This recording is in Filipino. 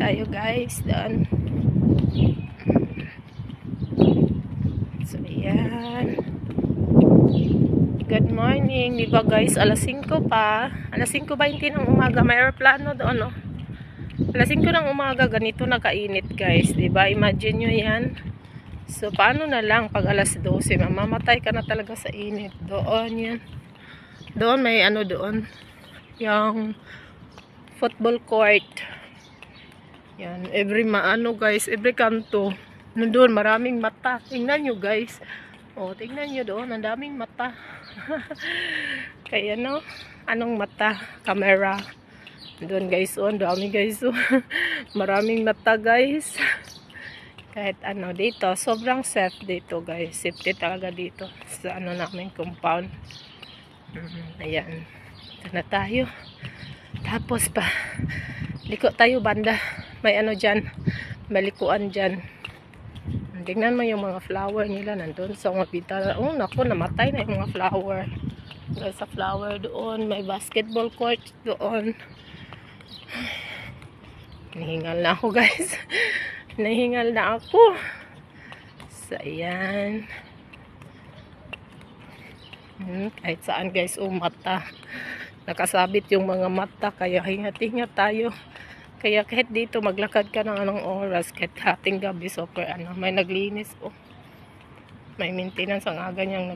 tayo guys doon. So yan, good morning, diba guys, alas 5 pa, alas 5:20 ng umaga, may aeroplano doon, no? Alas 5 ng umaga, ganito na kainit guys, diba? Imagine nyo yan. So paano na lang pag alas 12, mamamatay ka na talaga sa init. Doon yan, doon may ano doon, yung football court. Yan, every maano guys, every kanto. Nandun, maraming mata. Tingnan nyo guys. O, tingnan nyo doon, ang daming mata. Kaya no, anong mata? Camera. Doon guys, o, ang dami guys. O. Maraming mata guys. Kahit ano dito, sobrang safe dito guys. Safety talaga dito sa ano namin compound. Ayan. Ito na tayo. Tapos pa, liko tayo banda. May ano dyan, balikuan dyan. Tingnan mo yung mga flower nila nandun sa mga pitala. Oh, naku, namatay na yung mga flower. Dahil sa flower doon, may basketball court doon. Nahingal na ako guys. Nahingal na ako. So, ayan. Kahit saan guys, mata. Nakasabit yung mga mata, kaya hingat-hingat tayo. Kaya kahit dito maglakad ka ng anong oras, kahit hating gabi, super ano, may naglinis po. May maintenance ang aga niyang